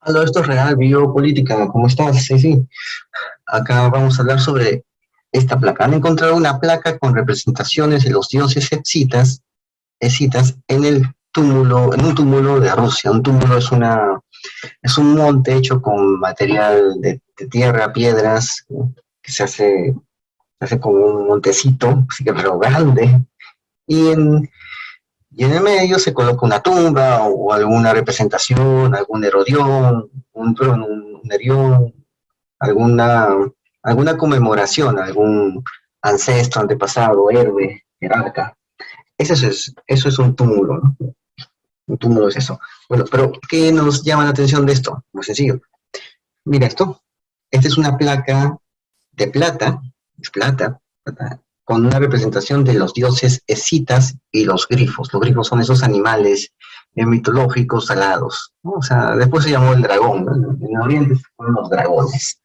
Aló, esto es Real Biopolítica. ¿Cómo estás? Sí, sí. Acá vamos a hablar sobre esta placa. Han encontrado una placa con representaciones de los dioses escitas en un túmulo de Rusia. Un túmulo es un monte hecho con material de tierra, piedras, que se hace como un montecito, así que pero grande. Y y en el medio se coloca una tumba o alguna representación, algún herodión, un erión, alguna, alguna conmemoración, algún ancestro, antepasado, héroe, jerarca. Eso es un túmulo, ¿no? Un túmulo es eso. Bueno, pero ¿qué nos llama la atención de esto? Muy sencillo. Mira esto. Esta es una placa de plata, es plata, con una representación de los dioses escitas y los grifos. Los grifos son esos animales mitológicos alados, ¿no? O sea, después se llamó el dragón, ¿no? En el oriente fueron los dragones.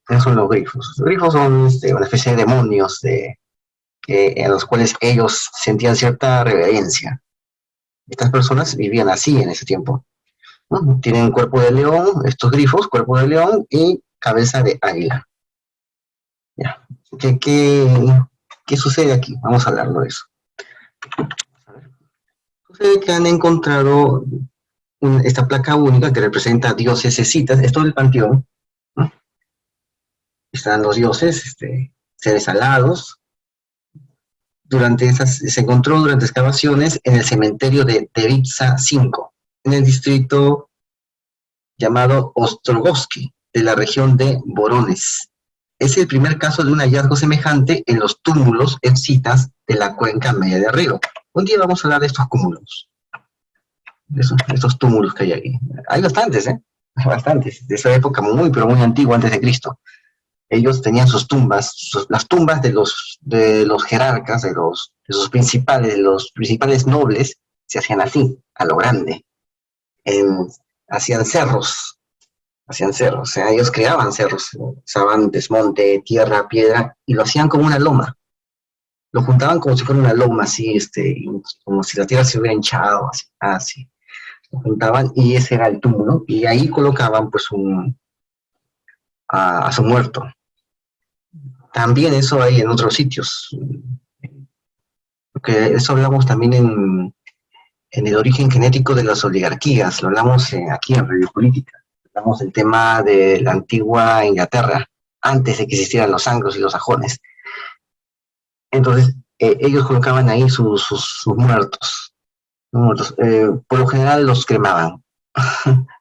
Esos son los grifos. Los grifos son una especie de demonios en los cuales ellos sentían cierta reverencia. Estas personas vivían así en ese tiempo, ¿no? Tienen cuerpo de león, estos grifos, cuerpo de león y cabeza de águila. Ya. ¿Qué, qué, ¿Qué sucede aquí? Vamos a hablarlo de eso. Sucede que han encontrado esta placa única que representa dioses escitas, esto es el panteón, ¿no? Están los dioses, seres alados. Se encontró durante excavaciones en el cementerio de Devitsa 5, en el distrito llamado Ostrogovsky, de la región de Voronezh. Es el primer caso de un hallazgo semejante en los túmulos escitas de la cuenca media del río. Un día vamos a hablar de estos cúmulos, de estos túmulos que hay aquí. Hay bastantes, ¿eh? Bastantes, de esa época muy, pero muy antigua, antes de Cristo. Ellos tenían sus tumbas, las tumbas de los jerarcas, de los principales nobles, se hacían así, a lo grande. En, hacían cerros, o sea, ellos creaban cerros, usaban desmonte, tierra, piedra, y lo hacían como una loma. Lo juntaban como si fuera una loma, así, como si la tierra se hubiera hinchado, así, así. Lo juntaban y ese era el túmulo, y ahí colocaban pues a su muerto. También eso hay en otros sitios, porque eso hablamos también en el origen genético de las oligarquías, lo hablamos aquí en Radio Política, hablamos del tema de la antigua Inglaterra, antes de que existieran los anglos y los sajones. Entonces, ellos colocaban ahí sus muertos. Muertos. Por lo general los cremaban.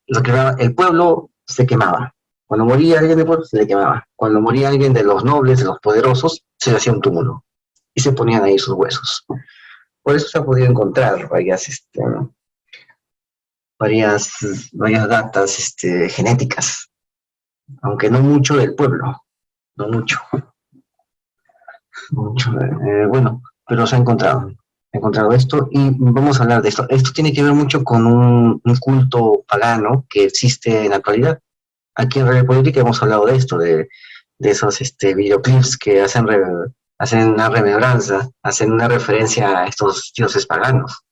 Los cremaban. El pueblo se quemaba. Cuando moría alguien del pueblo, se le quemaba. Cuando moría alguien de los nobles, de los poderosos, se le hacía un túmulo. Y se ponían ahí sus huesos. Por eso se ha podido encontrar varias, varias datas genéticas, aunque no mucho del pueblo, no mucho, mucho bueno, pero se ha encontrado esto y vamos a hablar de esto. Esto tiene que ver mucho con un culto pagano que existe en la actualidad. Aquí en Radio Política hemos hablado de esto, de esos videoclips que hacen una remembranza, hacen una referencia a estos dioses paganos.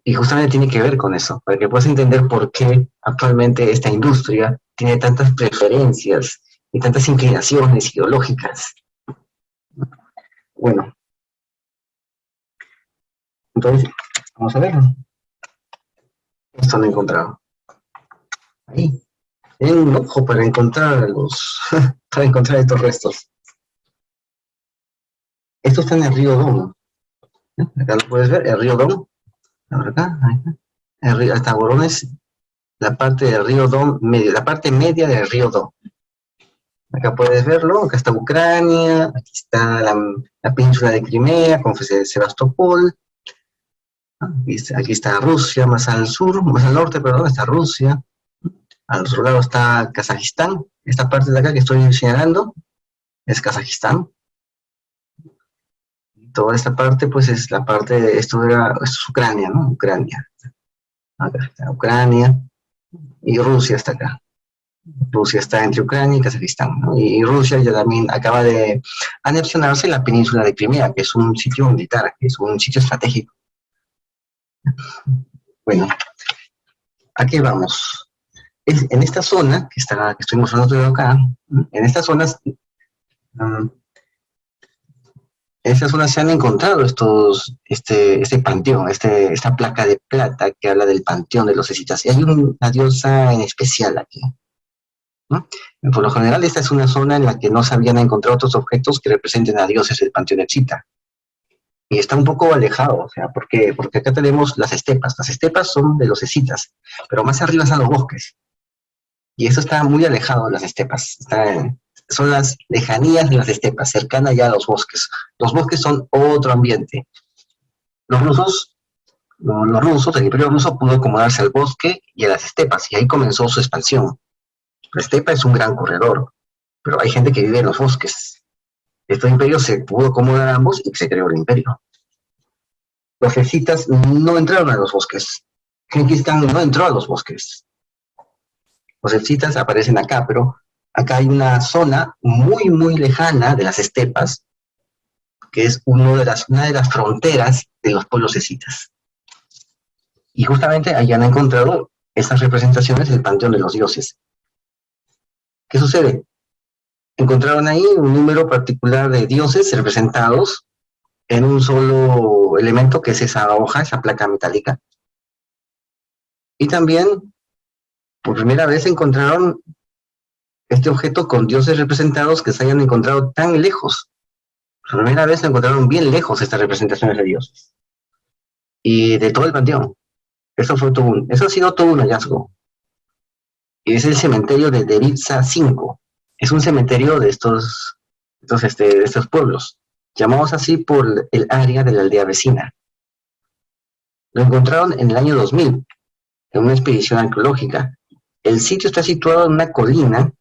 Y justamente tiene que ver con eso, para que puedas entender por qué actualmente esta industria tiene tantas preferencias y tantas inclinaciones ideológicas. Bueno, entonces, vamos a verlo. Esto lo he encontrado. Ahí. Hay un ojo para encontrar para encontrar estos restos. Esto está en el río Don. Acá lo puedes ver, el río Don. Acá, el río, hasta Voronezh, la parte del río Don, la parte media del río Don. Acá puedes verlo, acá está Ucrania, aquí está la península de Crimea con Sebastopol, aquí está Rusia, más al sur, más al norte, perdón, está Rusia, al otro lado está Kazajistán, esta parte de acá que estoy señalando es Kazajistán, y toda esta parte pues es la parte de, esto es Ucrania, ¿no? Ucrania, acá está Ucrania, y Rusia está acá. Rusia está entre Ucrania y Kazajistán, ¿no? Y Rusia ya también acaba de anexionarse la península de Crimea, que es un sitio militar, que es un sitio estratégico. Bueno, ¿A qué vamos? En esta zona, que estoy mostrando acá, en estas zonas, um, en esta zona se han encontrado este panteón, esta placa de plata que habla del panteón de los escitas. Y hay una diosa en especial aquí, ¿no? Por lo general, esta es una zona en la que no se habían encontrado otros objetos que representen a dioses del panteón escita. Y está un poco alejado, o sea, porque acá tenemos las estepas. Las estepas son de los escitas, pero más arriba están los bosques. Y eso está muy alejado de las estepas. Son las lejanías de las estepas, cercana ya a los bosques. Los bosques son otro ambiente. Los rusos, el imperio ruso pudo acomodarse al bosque y a las estepas, y ahí comenzó su expansión. La estepa es un gran corredor, pero hay gente que vive en los bosques. Este imperio se pudo acomodar a ambos y se creó el imperio. Los escitas no entraron a los bosques. Genghis Khan no entró a los bosques. Los escitas aparecen acá, pero acá hay una zona muy, muy lejana de las estepas, que es una de las fronteras de los pueblos escitas. Y justamente allá han encontrado estas representaciones del panteón de los dioses. ¿Qué sucede? Encontraron ahí un número particular de dioses representados en un solo elemento, que es esa hoja, esa placa metálica. Y también, por primera vez, encontraron este objeto con dioses representados que se hayan encontrado tan lejos. Por primera vez se encontraron bien lejos estas representaciones de dioses. Y de todo el panteón. Eso ha sido todo un hallazgo. Y es el cementerio de Devitsa 5. Es un cementerio de estos pueblos, llamados así por el área de la aldea vecina. Lo encontraron en el año 2000, en una expedición arqueológica. El sitio está situado en una colina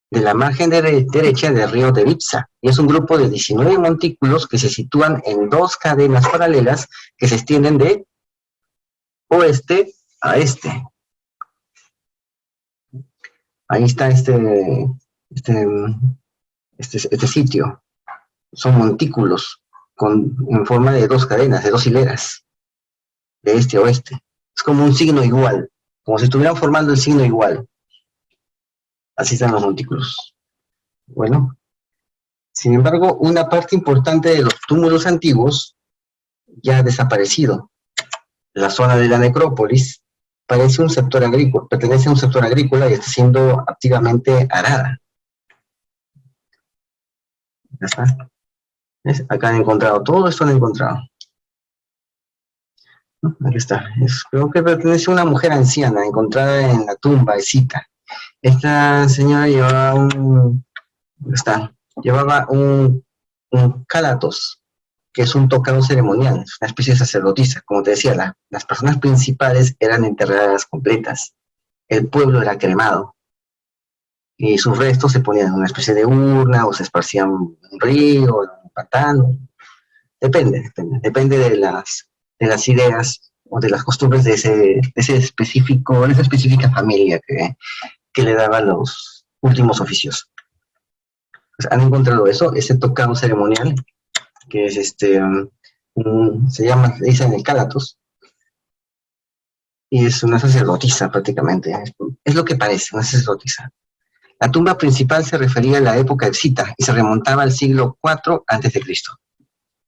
de la margen derecha del río Devitsa, y es un grupo de 19 montículos que se sitúan en dos cadenas paralelas que se extienden de oeste a este. Ahí está este sitio. Son montículos en forma de dos cadenas, de dos hileras, de este a oeste. Es como un signo igual, como si estuvieran formando el signo igual. Así están los montículos. Bueno, sin embargo, una parte importante de los túmulos antiguos ya ha desaparecido. La zona de la necrópolis pertenece a un sector agrícola y está siendo activamente arada. Ya está. ¿Ves? Acá han encontrado, todo esto han encontrado. Aquí está. Creo que pertenece a una mujer anciana encontrada en la tumba escita. Esta señora llevaba un calatos, que es un tocado ceremonial, una especie de sacerdotisa. Como te decía, las personas principales eran enterradas completas. El pueblo era cremado. Y sus restos se ponían en una especie de urna, o se esparcían en un río, en un pantano. Depende de las ideas o de las costumbres de esa específica familia que le daba los últimos oficios. Pues han encontrado eso, ese tocado ceremonial, que es le dicen el cálatos, y es una sacerdotisa prácticamente. Es lo que parece, una sacerdotisa. La tumba principal se refería a la época escita y se remontaba al siglo IV a.C.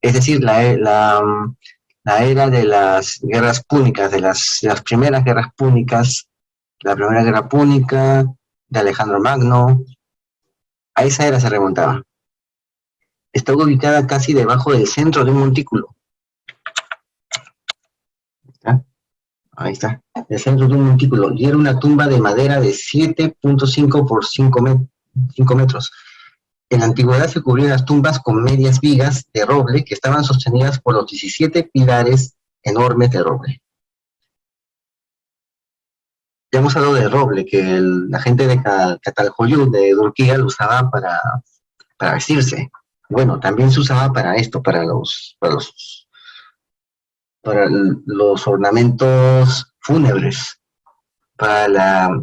Es decir, la era de las guerras púnicas, de las primeras guerras púnicas, la primera guerra púnica, de Alejandro Magno. A esa era se remontaba. Está ubicada casi debajo del centro de un montículo. Ahí está, el centro de un montículo. Y era una tumba de madera de 7.5 por 5 metros. En la antigüedad se cubrían las tumbas con medias vigas de roble que estaban sostenidas por los 17 pilares enormes de roble. Ya hemos hablado de roble, que la gente de Catalhoyuk, de Turquía, lo usaba para vestirse. Bueno, también se usaba para esto, para los ornamentos fúnebres, para la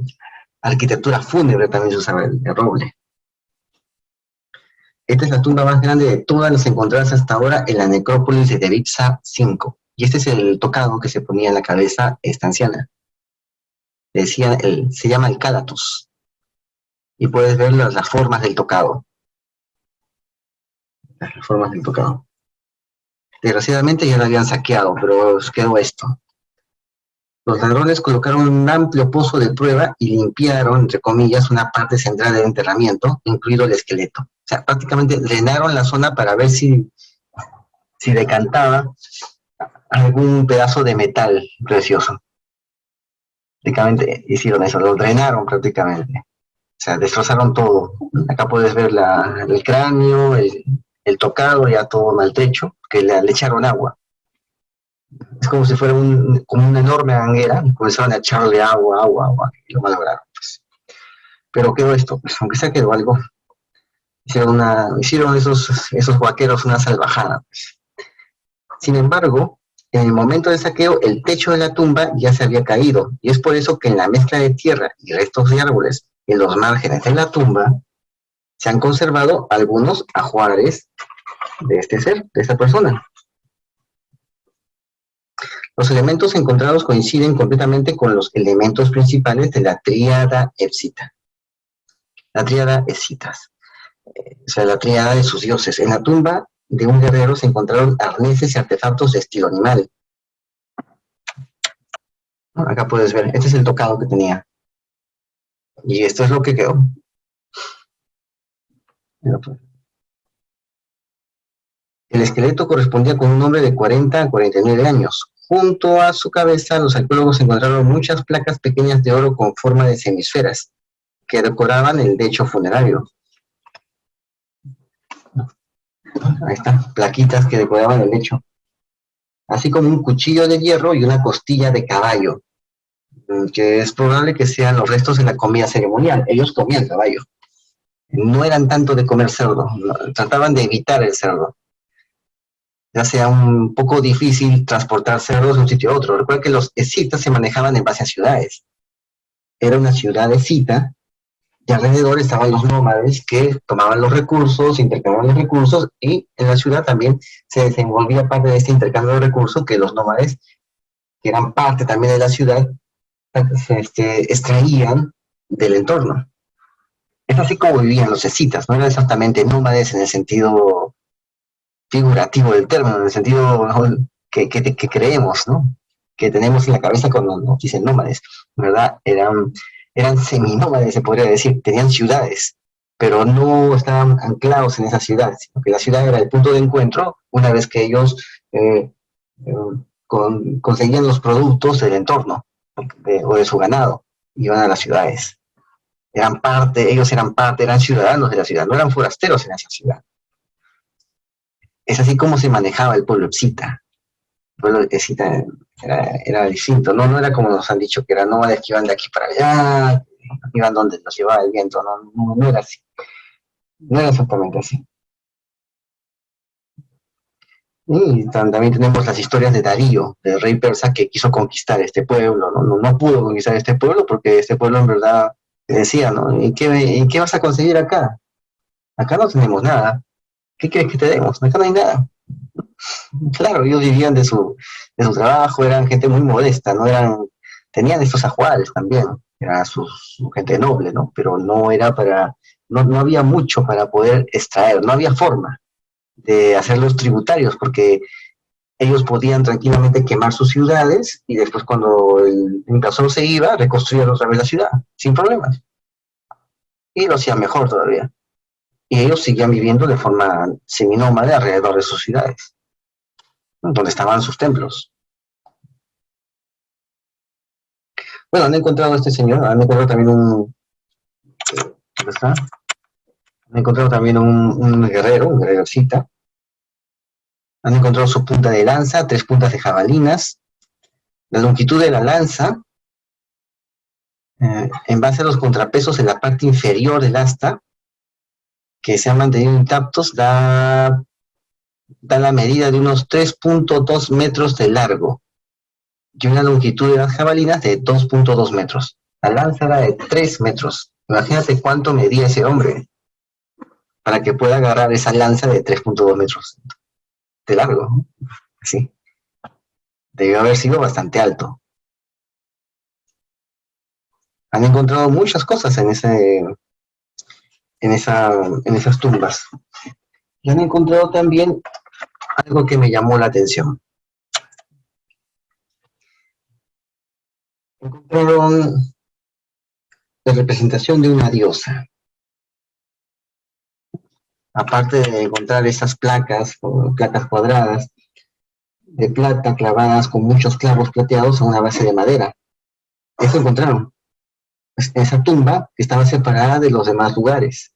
arquitectura fúnebre también se usaba el roble. Esta es la tumba más grande de todas las encontradas hasta ahora en la necrópolis de Devitsa 5. Y este es el tocado que se ponía en la cabeza esta anciana. se llama el calatus. Y puedes ver las formas del tocado. Las formas del tocado. Desgraciadamente ya lo habían saqueado, pero quedó esto. Los ladrones colocaron un amplio pozo de prueba y limpiaron, entre comillas, una parte central del enterramiento, incluido el esqueleto. O sea, prácticamente drenaron la zona para ver si decantaba algún pedazo de metal precioso. Prácticamente hicieron eso, lo drenaron prácticamente. O sea, destrozaron todo. Acá puedes ver el cráneo, el tocado, ya todo maltrecho, que le echaron agua. Es como si fuera como una enorme manguera, y comenzaron a echarle agua, y lo malograron, pues. Pero quedó esto, pues, aunque sea quedó algo. Hicieron esos vaqueros una salvajada, pues. Sin embargo, en el momento del saqueo, el techo de la tumba ya se había caído, y es por eso que en la mezcla de tierra y restos de árboles en los márgenes de la tumba se han conservado algunos ajuares de este ser, de esta persona. Los elementos encontrados coinciden completamente con los elementos principales de la tríada Epsita. La tríada Escitas, o sea, la tríada de sus dioses. En la tumba de un guerrero se encontraron arneses y artefactos de estilo animal. Acá puedes ver, este es el tocado que tenía. Y esto es lo que quedó. El esqueleto correspondía con un hombre de 40 a 49 años. Junto a su cabeza, los arqueólogos encontraron muchas placas pequeñas de oro con forma de semisferas que decoraban el lecho funerario. Ahí están, plaquitas que decoraban el lecho. Así como un cuchillo de hierro y una costilla de caballo, que es probable que sean los restos de la comida ceremonial. Ellos comían caballo. No eran tanto de comer cerdo, trataban de evitar el cerdo. Ya sea un poco difícil transportar cerdos de un sitio a otro. Recuerda que los escitas se manejaban en base a ciudades. Era una ciudad escita y alrededor estaban los nómades que tomaban los recursos, intercambiaban los recursos, y en la ciudad también se desenvolvía parte de este intercambio de recursos que los nómades, que eran parte también de la ciudad, extraían del entorno. Es así como vivían los escitas, no eran exactamente nómades en el sentido figurativo del término, en el sentido, ¿no?, que creemos, ¿no?, que tenemos en la cabeza cuando nos dicen nómades, ¿verdad? Eran seminómades, se podría decir, tenían ciudades, pero no estaban anclados en esas ciudades, sino que la ciudad era el punto de encuentro una vez que ellos conseguían los productos del entorno o de su ganado, iban a las ciudades. Ellos eran ciudadanos de la ciudad, no eran forasteros en esa ciudad. Es así como se manejaba el pueblo escita. El pueblo escita era distinto, no era como nos han dicho, que eran nómades que iban de aquí para allá, iban donde los llevaba el viento, no era así. No era exactamente así. Y también tenemos las historias de Darío, del rey persa, que quiso conquistar este pueblo, no pudo conquistar este pueblo porque este pueblo en verdad decía, ¿no? ¿Y qué vas a conseguir acá? Acá no tenemos nada. ¿Qué quieres que te demos? Acá no hay nada. Claro, ellos vivían de su trabajo, eran gente muy modesta, tenían estos ajuares también, era su gente noble, ¿no? Pero no había mucho para poder extraer, no había forma de hacerlos tributarios, porque ellos podían tranquilamente quemar sus ciudades y después, cuando el invasor se iba, reconstruir otra vez la ciudad, sin problemas. Y lo hacían mejor todavía. Y ellos seguían viviendo de forma seminómade alrededor de sus ciudades, ¿no?, donde estaban sus templos. Bueno, han encontrado a este señor, han encontrado también ¿dónde está? Han encontrado también un guerrero cita. Han encontrado su punta de lanza, 3 puntas de jabalinas, la longitud de la lanza, en base a los contrapesos en la parte inferior del asta, que se han mantenido intactos, da la medida de unos 3.2 metros de largo y una longitud de las jabalinas de 2.2 metros. La lanza era de 3 metros. Imagínate cuánto medía ese hombre para que pueda agarrar esa lanza de 3.2 metros de largo, ¿no? Sí. Debió haber sido bastante alto. Han encontrado muchas cosas en esas tumbas. Y han encontrado también algo que me llamó la atención. Encontraron la representación de una diosa. Aparte de encontrar esas placas, o placas cuadradas, de plata clavadas con muchos clavos plateados a una base de madera. Eso encontraron. Esa tumba que estaba separada de los demás lugares.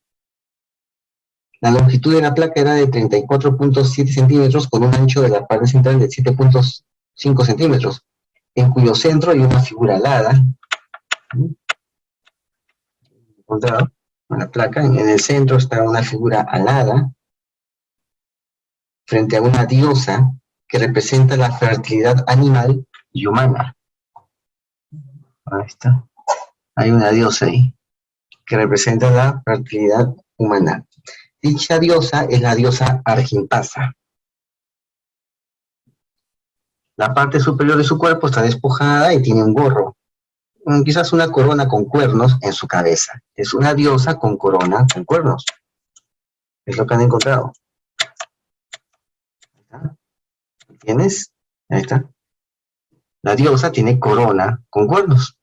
La longitud de la placa era de 34.7 centímetros con un ancho de la parte central de 7.5 centímetros, en cuyo centro hay una figura alada. Encontrado en la placa, en el centro está una figura alada frente a una diosa que representa la fertilidad animal y humana. Ahí está. Hay una diosa ahí que representa la fertilidad humana. Dicha diosa es la diosa Argimpasa. La parte superior de su cuerpo está despojada y tiene un gorro, quizás una corona con cuernos en su cabeza. Es una diosa con corona con cuernos. Es lo que han encontrado. ¿Tienes? Ahí está. La diosa tiene corona con cuernos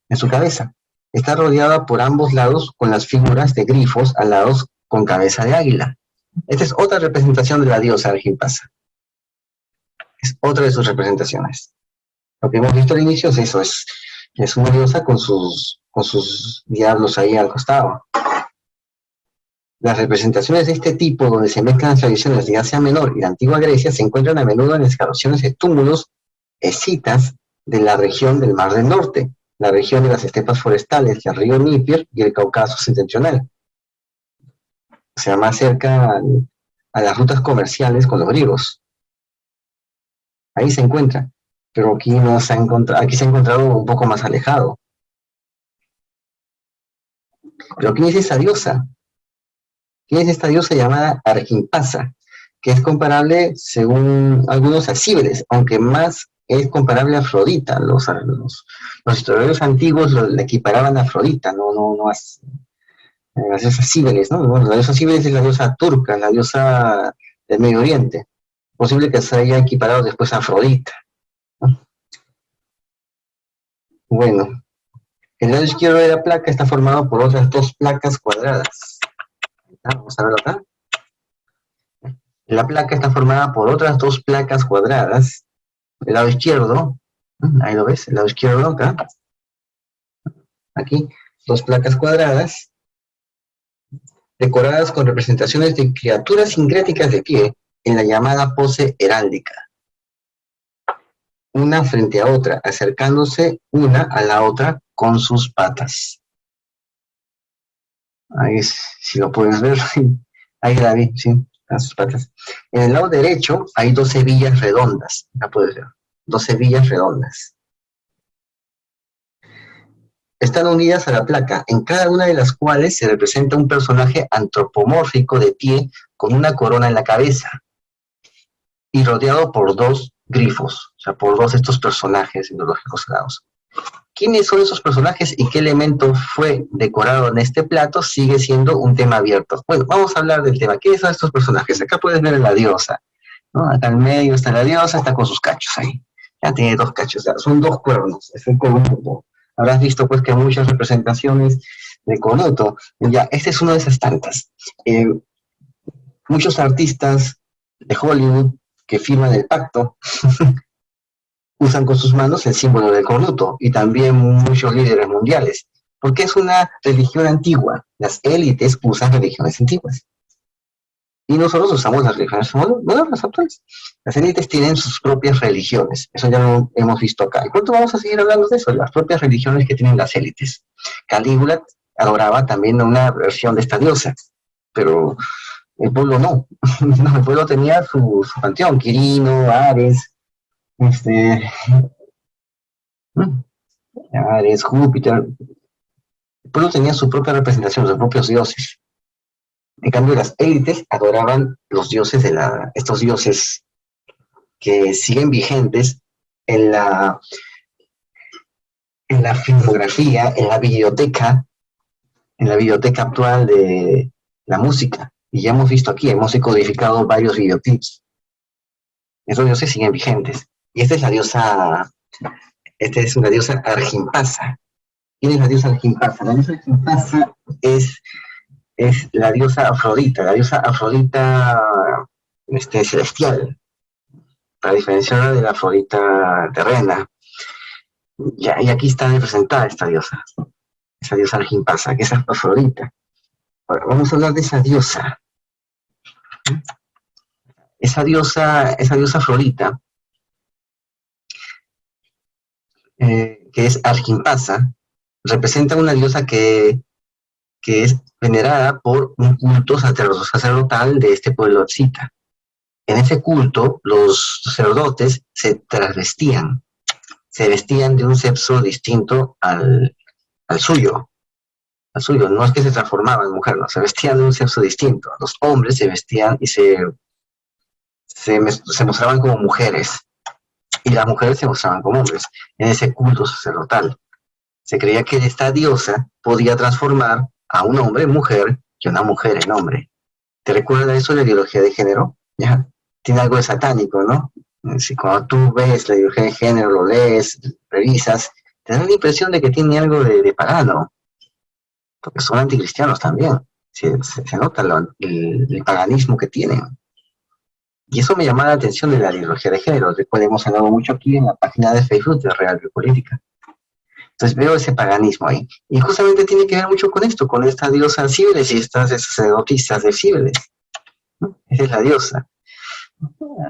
en su cabeza. Está rodeada por ambos lados con las figuras de grifos alados con cabeza de águila. Esta es otra representación de la diosa Argimpasa. Es otra de sus representaciones. Lo que hemos visto al inicio es eso, es una diosa con sus diablos ahí al costado. Las representaciones de este tipo, donde se mezclan las tradiciones de Asia Menor y la antigua Grecia, se encuentran a menudo en excavaciones de túmulos escitas de la región del Mar del Norte, la región de las estepas forestales del río Níger y el Cáucaso septentrional. O sea, más cerca a las rutas comerciales con los griegos. Ahí se encuentra, pero aquí aquí se ha encontrado un poco más alejado. Pero ¿quién es esa diosa? ¿Quién es esta diosa llamada Argimpasa? Que es comparable, según algunos, a Cíbeles, aunque más es comparable a Afrodita. Los historiadores antiguos la equiparaban a Afrodita, no a la diosa Cíbeles, ¿no? Bueno, la diosa Cíbeles es la diosa turca, la diosa del Medio Oriente. Posible que se haya equiparado después a Afrodita, ¿no? Bueno, el lado izquierdo de la placa está formado por otras dos placas cuadradas. Vamos a verlo acá. La placa está formada por otras dos placas cuadradas. El lado izquierdo, ahí lo ves, el lado izquierdo acá. Aquí, dos placas cuadradas, decoradas con representaciones de criaturas sincréticas de pie en la llamada pose heráldica. Una frente a otra, acercándose una a la otra con sus patas. Ahí si lo puedes ver, ahí la vi, sí, a sus patas. En el lado derecho hay dos hebillas redondas, la puedes ver, dos hebillas redondas. Están unidas a la placa, en cada una de las cuales se representa un personaje antropomórfico de pie con una corona en la cabeza y rodeado por dos grifos, o sea, por dos de estos personajes mitológicos alados. ¿Quiénes son esos personajes y qué elemento fue decorado en este plato? Sigue siendo un tema abierto. Bueno, vamos a hablar del tema. ¿Quiénes son estos personajes? Acá puedes ver a la diosa, ¿no? Acá en medio está la diosa, está con sus cachos ahí. Ya tiene dos cachos, ya, son dos cuernos, es un cornuto. Habrás visto pues que hay muchas representaciones de cornuto. Ya, este es una de esas tantas. Muchos artistas de Hollywood que firman el pacto usan con sus manos el símbolo del cornuto, y también muchos líderes mundiales, porque es una religión antigua. Las élites usan religiones antiguas. Y nosotros usamos las religiones modernas actuales. Las élites tienen sus propias religiones. Eso ya lo hemos visto acá. ¿Y cuánto vamos a seguir hablando de eso? Las propias religiones que tienen las élites. Calígula adoraba también una versión de esta diosa, pero el pueblo no. No, el pueblo tenía su panteón, Quirino, Ares, Ares, Júpiter. El pueblo tenía su propia representación, sus propios dioses. En cambio, las élites adoraban los dioses estos dioses que siguen vigentes en en la filmografía, en la biblioteca actual de la música. Y ya hemos visto aquí, hemos decodificado varios videoclips. Esos dioses siguen vigentes. Y esta es una diosa Argimpasa. ¿Quién es la diosa Argimpasa? La diosa Argimpasa es la diosa Afrodita celestial, para diferenciarla de la Afrodita terrena. Y aquí está representada esta diosa, esa diosa Argimpasa, que es Afrodita. Ahora, vamos a hablar de esa diosa. Esa diosa Afrodita, que es Argimpasa, representa una diosa que es venerada por un culto sacerdotal de este pueblo oxita. En ese culto, los sacerdotes se travestían, se vestían de un sexo distinto al suyo. No es que se transformaban en mujer, no, se vestían de un sexo distinto. Los hombres se vestían y se mostraban como mujeres, y las mujeres se mostraban como hombres, en ese culto sacerdotal. Se creía que esta diosa podía transformar a un hombre en mujer y a una mujer en hombre. ¿Te recuerda eso de la ideología de género? ¿Ya? Tiene algo de satánico, ¿no? Si cuando tú ves la ideología de género, lo lees, revisas, te da la impresión de que tiene algo de pagano, porque son anticristianos también. Se nota el paganismo que tienen. Y eso me llama la atención de la ideología de género. Después hemos hablado mucho aquí en la página de Facebook de Real Biopolítica. Entonces veo ese paganismo ahí. Y justamente tiene que ver mucho con esto, con esta diosa Cibeles y estas sacerdotisas de Cibeles, ¿no? Esa es la diosa.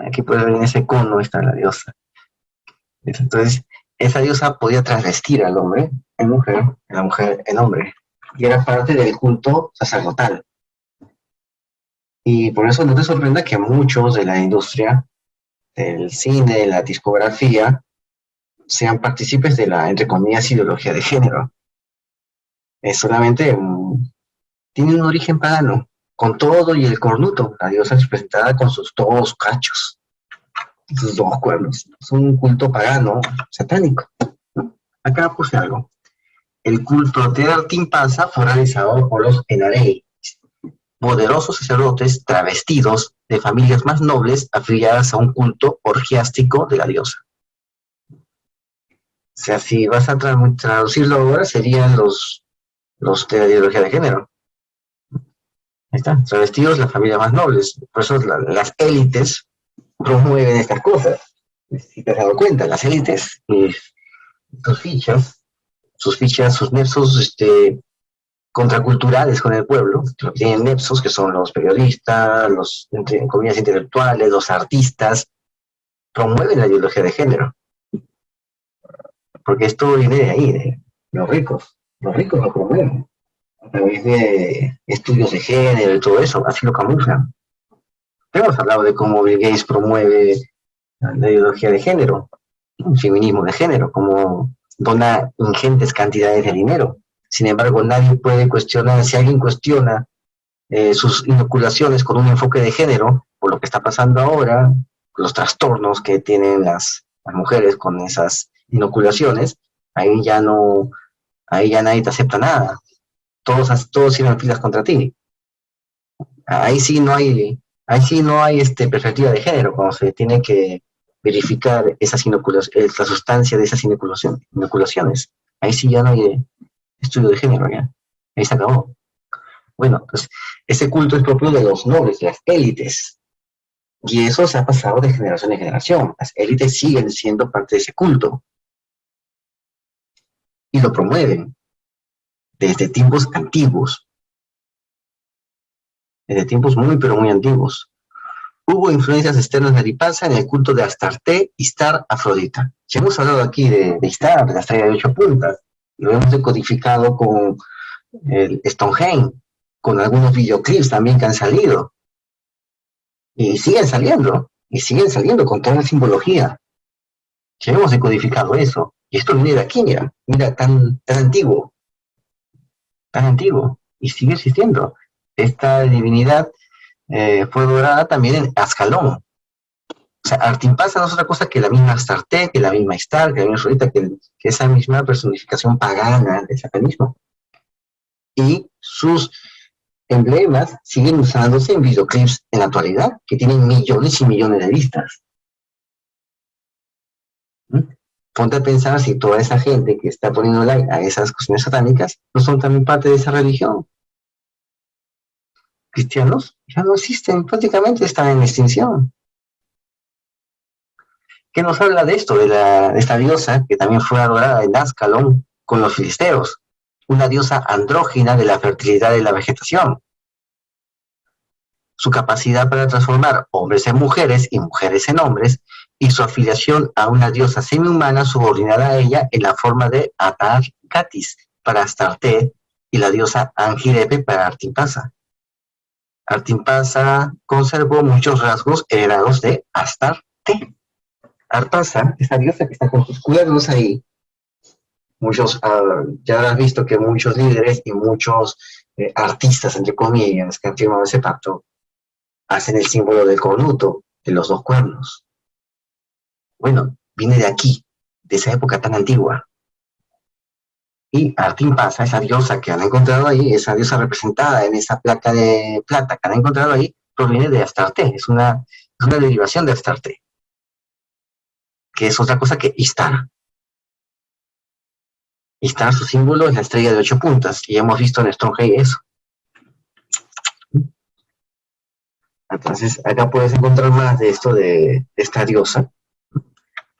Aquí puede ver en ese cono está la diosa. Entonces, esa diosa podía transvestir al hombre en mujer, a la mujer en hombre. Y era parte del culto sacerdotal. Y por eso no te sorprenda que muchos de la industria del cine, de la discografía, sean partícipes de la, entre comillas, ideología de género. Es solamente tiene un origen pagano, con todo y el cornuto. La diosa es presentada con sus dos cachos, sus dos cuernos. Es un culto pagano, satánico. Acá puse algo. El culto de Argimpasa fue realizado por los Enarei, poderosos sacerdotes travestidos de familias más nobles afiliadas a un culto orgiástico de la diosa. O sea, si vas a traducirlo ahora, serían los de la ideología de género. Ahí está, travestidos las familias más nobles. Por eso las élites promueven estas cosas. Si te has dado cuenta, las élites, sus fichas, sus nexos contraculturales con el pueblo, tienen nexos que son los periodistas, los, entre comillas, intelectuales, los artistas, promueven la ideología de género. Porque esto viene de ahí, de los ricos. Los ricos lo promueven a través de estudios de género y todo eso, así lo camuflan. Hemos hablado de cómo Bill Gates promueve la ideología de género, el feminismo de género, como dona ingentes cantidades de dinero. Sin embargo, nadie puede cuestionar, si alguien cuestiona sus inoculaciones con un enfoque de género, por lo que está pasando ahora, los trastornos que tienen las mujeres con esas inoculaciones, ahí ya nadie te acepta nada. Todos sirven filas contra ti. Ahí sí no hay perspectiva de género, cuando se tiene que verificar esas la sustancia de esas inoculaciones. Ahí sí ya no hay estudio de género, ya. Ahí se acabó. Bueno, pues ese culto es propio de los nobles, de las élites. Y eso se ha pasado de generación en generación. Las élites siguen siendo parte de ese culto. Y lo promueven desde tiempos antiguos. Desde tiempos muy, pero muy antiguos. Hubo influencias externas de Argimpasa en el culto de Astarte, Istar, Afrodita. Ya hemos hablado aquí de Istar, de la estrella de 8 puntas. Lo hemos decodificado con el Stonehenge, con algunos videoclips también que han salido. Y siguen saliendo con toda la simbología. Ya hemos decodificado eso. Y esto viene de aquí, mira, tan antiguo, y sigue existiendo. Esta divinidad fue adorada también en Ascalón. O sea, Artimpasa no es otra cosa que la misma Astarte, que la misma Istar, que la misma Afrodita, que esa misma personificación pagana del satanismo. Y sus emblemas siguen usándose en videoclips en la actualidad, que tienen millones y millones de vistas. ¿Mm? Ponte a pensar si toda esa gente que está poniendo like a esas cuestiones satánicas no son también parte de esa religión. Cristianos ya no existen, prácticamente están en extinción. ¿Qué nos habla de esto? De esta diosa que también fue adorada en Ascalón con los filisteos, una diosa andrógina de la fertilidad y la vegetación. Su capacidad para transformar hombres en mujeres y mujeres en hombres, y su afiliación a una diosa semihumana subordinada a ella en la forma de Atargatis para Astarte y la diosa Angirepe para Artimpasa. Artimpasa conservó muchos rasgos heredados de Astarte. Arpasa, esa diosa que está con sus cuernos ahí, muchos, ya habrás visto que muchos líderes y muchos artistas, entre comillas, que han firmado ese pacto, hacen el símbolo del cornuto, de los dos cuernos. Bueno, viene de aquí, de esa época tan antigua. Y Artimpasa, esa diosa que han encontrado ahí, esa diosa representada en esa placa de plata que han encontrado ahí, proviene de Astarte, es una derivación de Astarte, que es otra cosa que Istar. Istar, su símbolo es la estrella de 8 puntas, y hemos visto en Stonehenge eso. Entonces, acá puedes encontrar más de esto de esta diosa,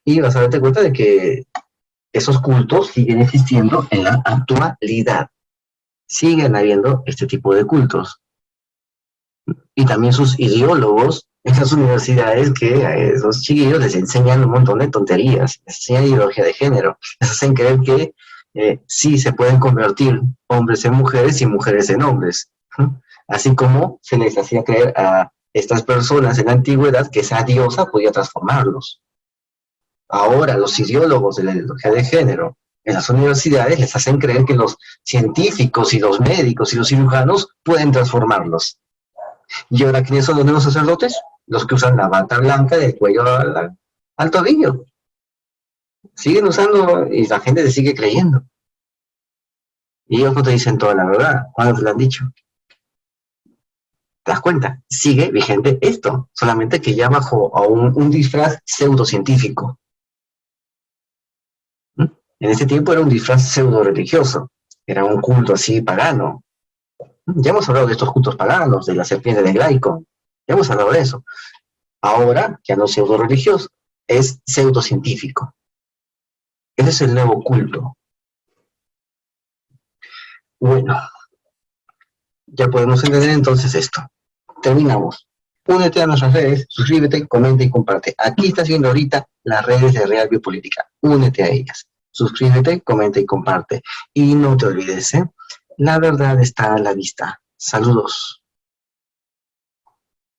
y vas a darte cuenta de que esos cultos siguen existiendo en la actualidad. Siguen habiendo este tipo de cultos. Y también sus ideólogos, estas universidades que a esos chiquillos les enseñan un montón de tonterías, les enseñan ideología de género, les hacen creer que sí se pueden convertir hombres en mujeres y mujeres en hombres. Así como se les hacía creer a estas personas en la antigüedad que esa diosa podía transformarlos. Ahora los ideólogos de la ideología de género en las universidades les hacen creer que los científicos y los médicos y los cirujanos pueden transformarlos. ¿Y ahora quiénes son los nuevos sacerdotes? Los que usan la bata blanca del cuello al tobillo. Siguen usando y la gente se sigue creyendo. Y ellos no te dicen toda la verdad. ¿Cuándo te lo han dicho? ¿Te das cuenta? Sigue vigente esto, solamente que ya bajo a un disfraz pseudocientífico. En ese tiempo era un disfraz pseudo-religioso, era un culto así pagano. Ya hemos hablado de estos cultos paganos, de la serpiente de Glaucon, ya hemos hablado de eso. Ahora, ya no es pseudo-religioso, es pseudocientífico. Ese es el nuevo culto. Bueno, ya podemos entender entonces esto. Terminamos. Únete a nuestras redes, suscríbete, comenta y comparte. Aquí estás viendo ahorita las redes de Real Biopolítica. Únete a ellas. Suscríbete, comenta y comparte. Y no te olvides, la verdad está a la vista. Saludos.